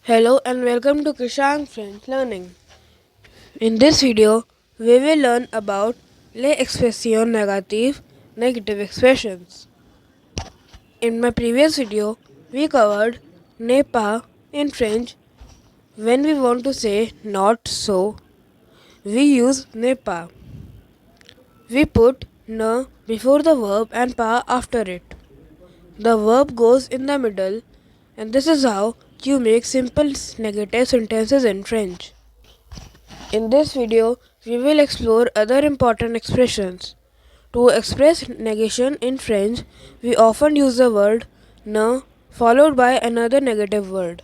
Hello and welcome to Krishang French Learning. In this video, we will learn about les expressions négatives, negative expressions. In my previous video, we covered n'est pas in French. When we want to say not so, we use n'est pas. We put ne before the verb and pas after it. The verb goes in the middle, and this is how you make simple negative sentences in French. In this video, we will explore other important expressions. To express negation in French, we often use the word ne followed by another negative word.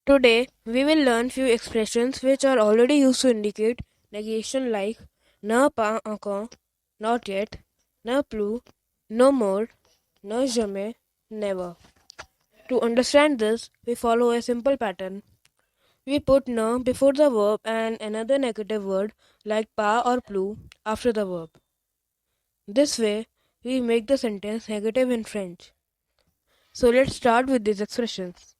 Today, we will learn few expressions which are already used to indicate negation like ne pas encore, not yet, ne plus, no more, ne jamais, never. To understand this, we follow a simple pattern. We put ne before the verb and another negative word like pas or plus after the verb. This way, we make the sentence negative in French. So let's start with these expressions.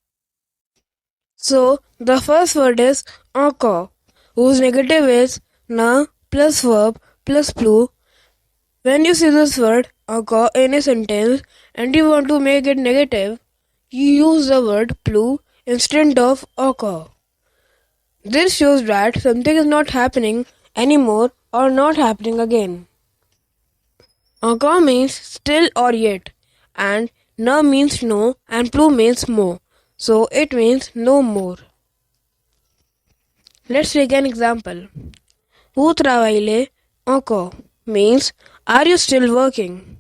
So the first word is encore, whose negative is ne plus verb plus plus. When you see this word encore in a sentence and you want to make it negative, you use the word plus instead of encore. This shows that something is not happening anymore or not happening again. Encore means still or yet, and ne means no and plus means more, so it means no more. Let's take an example. Vous travaillez encore means are you still working?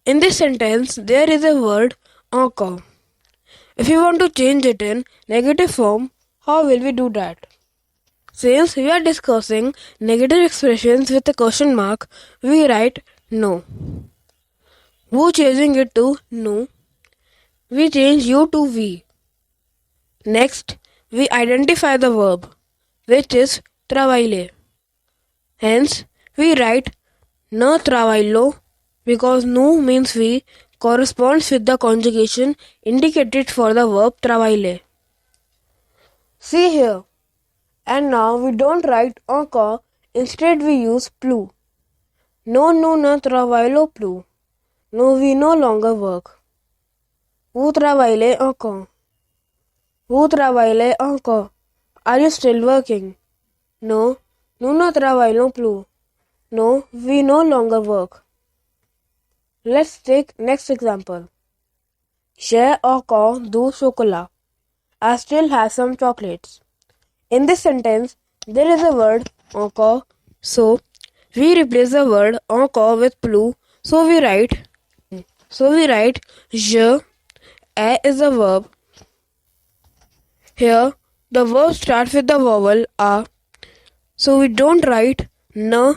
In this sentence, there is a word encore. If you want to change it in negative form, how will we do that? Since we are discussing negative expressions with a question mark, we write no. Who changing it to no? We change you to we. Next, we identify the verb, which is travailler. Hence, we write ne travaillo because no means we corresponds with the conjugation indicated for the verb travailler. See here. And now we don't write encore, instead we use plus. No, ne travaillo plus. No, we no longer work. Vous travaillez encore. Vous travaillez encore. Are you still working? No, nous ne travaillons plus. No, we no longer work. Let's take next example. J'ai encore du chocolat. I still have some chocolates. In this sentence, there is a word encore, so we replace the word encore with plus. So we write je. A is the verb. Here, the verb starts with the vowel a. So we don't write ne.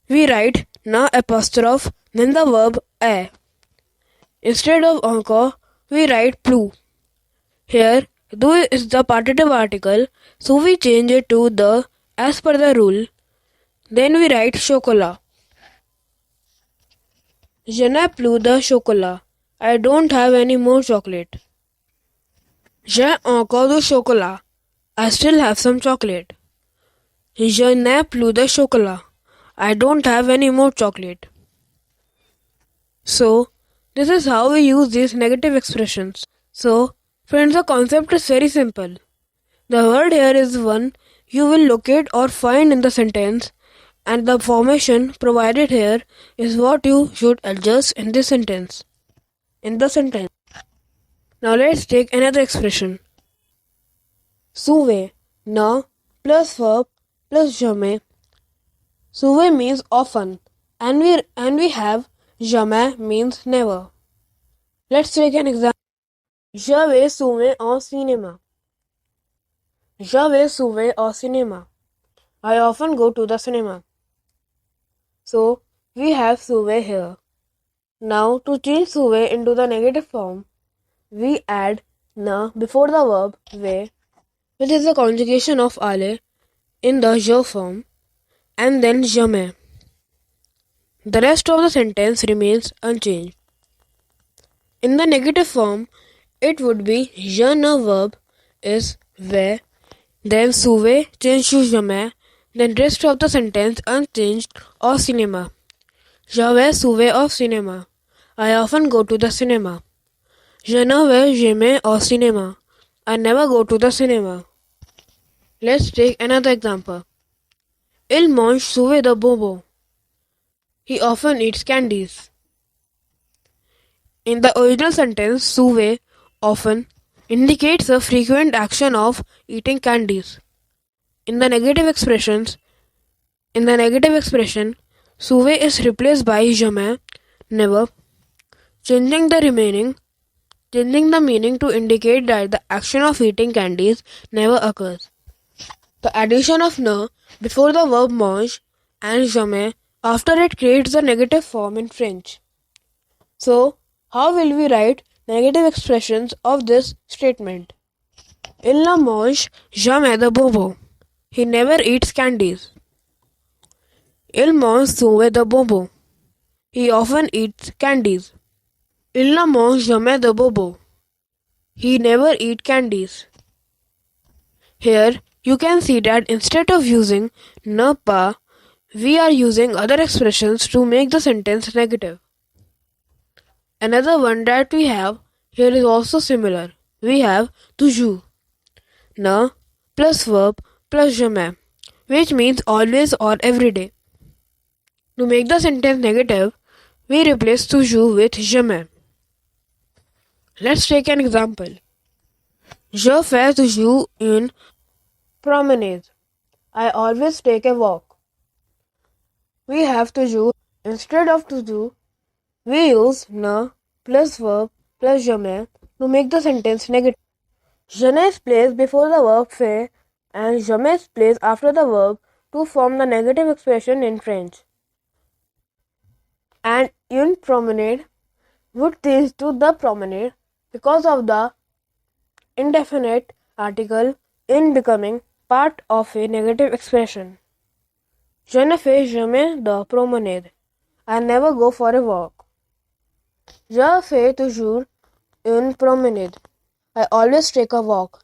We write ne apostrophe, then the verb a. Instead of encore, we write plus. Here, do is the partitive article, so we change it to the as per the rule. Then we write chocolat. Je n'ai plus de chocolat. I don't have any more chocolate. J'ai encore du chocolat. I still have some chocolate. Je n'ai plus de chocolat. I don't have any more chocolate. So, this is how we use these negative expressions. So, friends, the concept is very simple. The word here is one you will locate or find in the sentence, and the formation provided here is what you should adjust in this sentence. Now let's take another expression. Souvent, ne plus verb plus jamais. Souvent means often, and we have jamais means never. Let's take an example. Je vais souvent au cinéma. Je vais souvent au cinéma. I often go to the cinema. So, we have souvent here. Now, to change souvent into the negative form, we add ne before the verb vais, which is the conjugation of aller in the je form, and then jamais. The rest of the sentence remains unchanged. In the negative form, It would be je ne verb is vais, then sauver changed to jamais, then rest of the sentence unchanged au cinéma. Je vais souvent au cinéma. I often go to the cinema. Je ne vais jamais au cinéma. I never go to the cinema. Let's take another example. Il mange souvent de bonbons. He often eats candies. In the original sentence, souvent, often, indicates a frequent action of eating candies. In the negative expression, souvent is replaced by jamais, never, changing the meaning to indicate that the action of eating candies never occurs. The addition of ne before the verb mange and jamais after it creates the negative form in French. So, how will we write negative expressions of this statement? Il ne mange jamais de bonbons. He never eats candies. Il mange souvent de bonbons. He often eats candies. Il ne mange jamais de bonbons. He never eats candies. Here, you can see that instead of using ne pas, we are using other expressions to make the sentence negative. Another one that we have here is also similar. We have toujours. Ne plus verb plus jamais, which means always or every day. To make the sentence negative, we replace toujours with jamais. Let's take an example. Je fais toujours une promenade. I always take a walk. We have toujours. Instead of toujours, we use ne plus verb plus jamais to make the sentence negative. Je ne is placed before the verb faire and jamais is placed after the verb to form the negative expression in French. And une promenade would change to the promenade because of the indefinite article in becoming part of a negative expression. Je ne fais jamais de promenade. I never go for a walk. Je fais toujours une promenade. I always take a walk.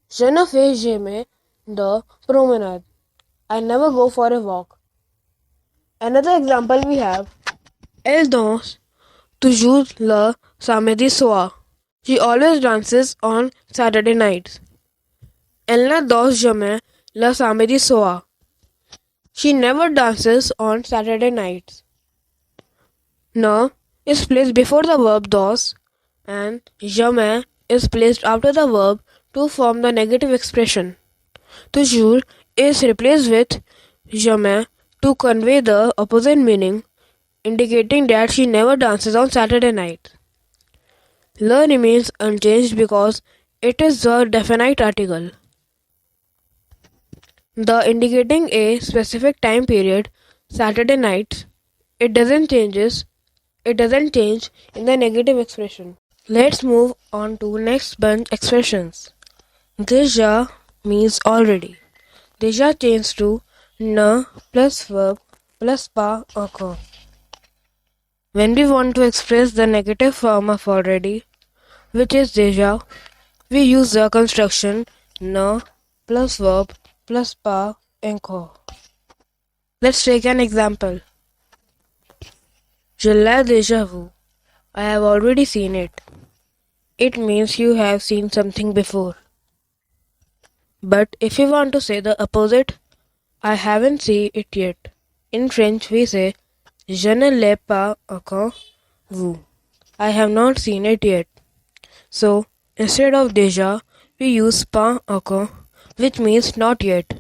Je ne fais jamais de promenade. I never go for a walk. Another example we have. Elle danse toujours le samedi soir. She always dances on Saturday nights. Elle ne danse jamais le samedi soir. She never dances on Saturday nights. Ne is placed before the verb danse and jamais is placed after the verb to form the negative expression. Toujours is replaced with jamais to convey the opposite meaning, indicating that she never dances on Saturday night. Le remains unchanged because it is the definite article. The indicating a specific time period, Saturday nights, it doesn't change in the negative expression. Let's move on to next bunch expressions. Déjà means already. Déjà changed to ne plus verb plus pas encore. When we want to express the negative form of already, which is déjà, we use the construction ne plus verb plus pas encore. Let's take an example. Je l'ai déjà vu. I have already seen it. It means you have seen something before. But if you want to say the opposite, I haven't seen it yet. In French we say je ne l'ai pas encore vu. I have not seen it yet. So instead of déjà, we use pas encore, which means not yet.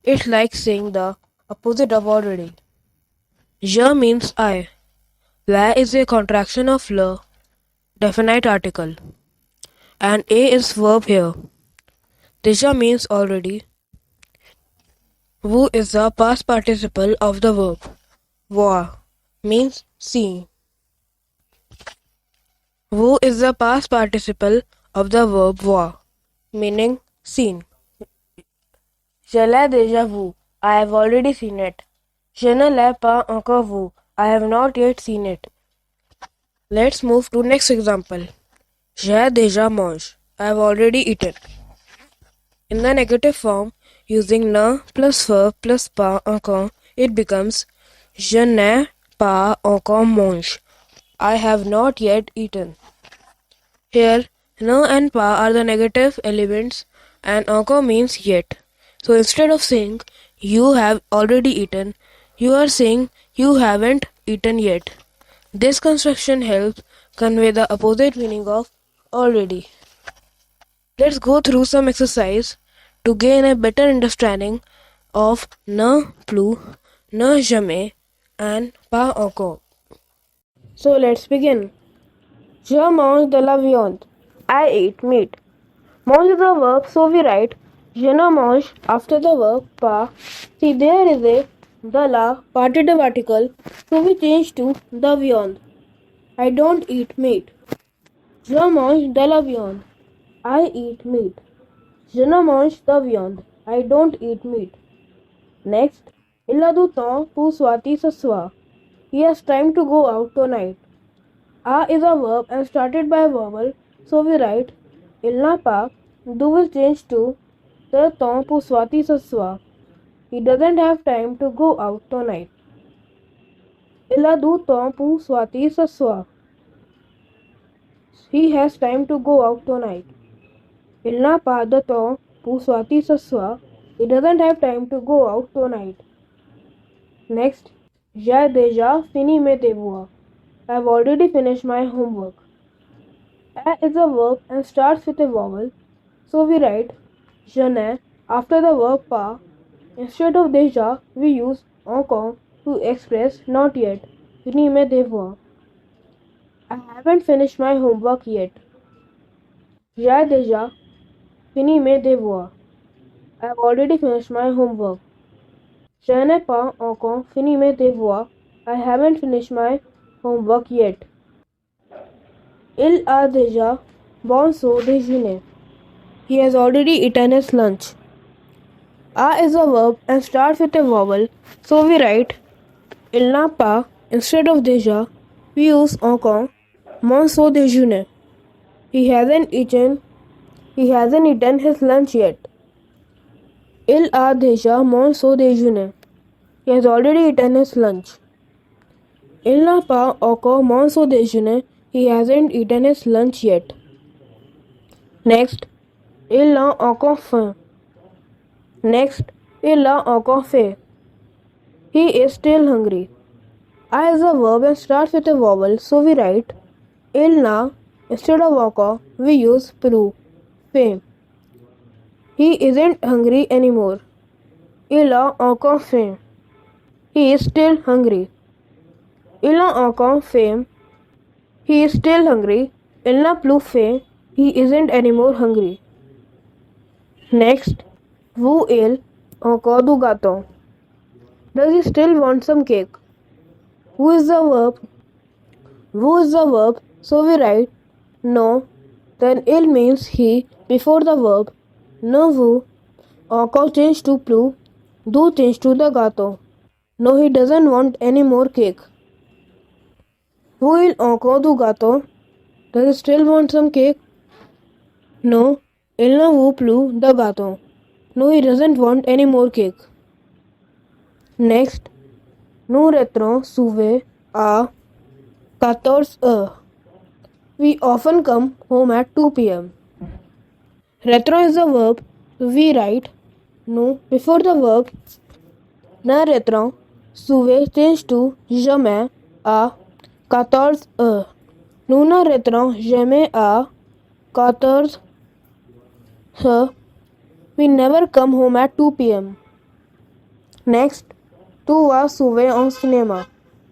It's like saying the opposite of already. Je means I. La is a contraction of le, definite article. And a is verb here. Déjà means already. Vu is the past participle of the verb. Voir means see. Vu is the past participle of the verb voir, meaning seen. Je l'ai déjà vu. I have already seen it. Je ne l'ai pas encore vu. I have not yet seen it. Let's move to next example. J'ai déjà mangé. I've already eaten. In the negative form, using ne plus verb plus pas encore, it becomes je n'ai pas encore mangé. I have not yet eaten. Here, ne and pas are the negative elements and encore means yet. So instead of saying you have already eaten, you are saying you haven't eaten yet. This construction helps convey the opposite meaning of already. Let's go through some exercise to gain a better understanding of ne plus, ne jamais, and pas encore. So let's begin. Je mange de la viande. I eat meat. Mange is a verb, so we write je ne mange after the verb pas. See, there is a de la partitive article, so we change to the viande. I don't eat meat. Je mange de la viande. I eat meat. Je ne mange de viande. I don't eat meat. Next, il a du temps pour sortir ce soir. He has time to go out tonight. A is a verb and started by a vowel, so we write il n'a pas. Do will change to the temps pour sortir ce soir. He doesn't have time to go out tonight. Il a du temps pour sortir ce soir. He has time to go out tonight. Il n'a pas de temps pour sortir ce soir. He doesn't have time to go out tonight. Next, j'ai déjà fini mes devoirs. I've already finished my homework. A is a verb and starts with a vowel, so we write je n'ai after the verb pas. Instead of déjà, we use encore to express not yet. Fini mes devoirs. I haven't finished my homework yet. J'ai déjà fini mes devoirs. I've already finished my homework. Je n'ai pas encore fini mes devoirs. I haven't finished my homework yet. Il a déjà bon son déjeuner. He has already eaten his lunch. A is a verb and starts with a vowel, so we write il n'a pas instead of déjà. We use encore mon son déjeuner. He hasn't eaten his lunch yet. Il a déjà mon son déjeuner. He has already eaten his lunch. Il n'a pas encore mon son déjeuner. He hasn't eaten his lunch yet. Next, il a encore faim. Next, il a encore faim. He is still hungry. I is a verb and starts with a vowel, so we write il n'a instead of encore. We use plus. Faim. He isn't hungry anymore. Il a encore faim. He is still hungry. Il a encore faim. He is still hungry. Il n'a plus faim. He isn't anymore hungry. Next, vous il encore du gâteau. Does he still want some cake? Who is the verb? Vous is the verb, so we write no. Then il means he before the verb. No vous. Encore change to plus. Do change to the gâteau. No, he doesn't want any more cake. Who will encore du gâteau? Does he still want some cake? No, il ne veut plus de gâteau. No, he doesn't want any more cake. Next, nous rentrons souvent à 14 heures. We often come home at 2 p.m. Rentrons is the verb. We write nous before the verb. Ne rentrons souvent change to jamais à 14 heures. Nous ne rentrons jamais à 14 heures. We never come home at 2 p.m. Next, tu vas souvent au cinéma.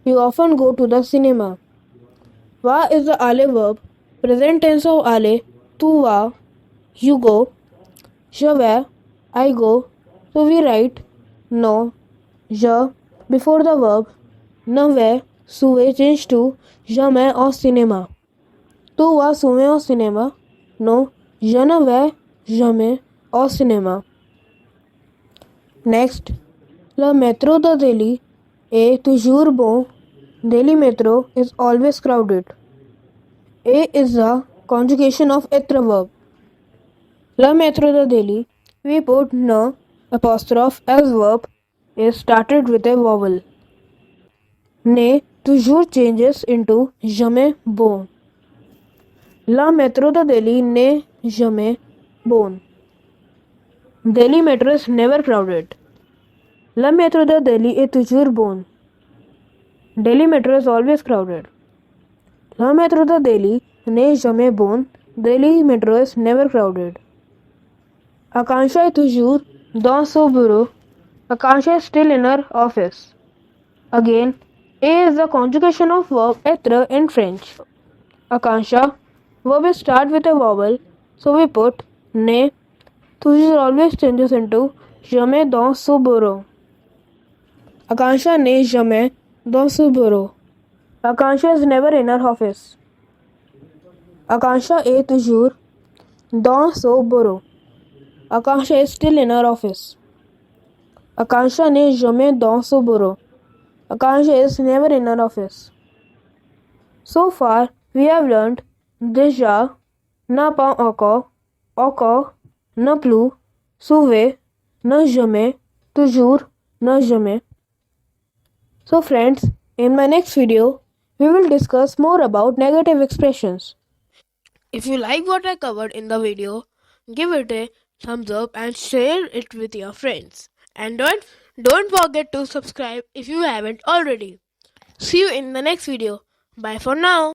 You often go to the cinema. Va is the aller verb. Present tense of aller. Tu vas, you go. Je vais, I go. So we write no, je before the verb. Ne vais souvent change to jamais au cinéma. Tu vas souvent au cinéma. No, je ne vais jamais au cinéma. Next, le métro de Delhi est toujours bon. Delhi metro is always crowded. A is the Conjugation of être verb. Le maître de Delhi, we put ne apostrophe as verb is started with a vowel. Ne toujours changes into jamais bon. La metro de Delhi ne jamais bon. Delhi metro is never crowded. La metro de Delhi est toujours bon. Delhi metro is always crowded. La metro de Delhi n'est jamais bon. Delhi metro is never crowded. Akansha est toujours dans son bureau. Akansha is still in her office. Again, A is the conjugation of verb être in French. Akansha, verb start with a vowel, so we put ne, toujours always changes into jamais dans son bureau. Akansha n'est jamais dans son bureau. Akansha is never in her office. Akansha est toujours dans son bureau. Akansha is still in her office. Akansha n'est jamais dans son bureau. Akansha is never in her office. So far, we have learned déjà, n'a pas encore, encore, ne plus, souvent, ne jamais, toujours, ne jamais. So friends, in my next video, we will discuss more about negative expressions. If you like what I covered in the video, give it a thumbs up and share it with your friends. And don't forget to subscribe if you haven't already. See you in the next video. Bye for now.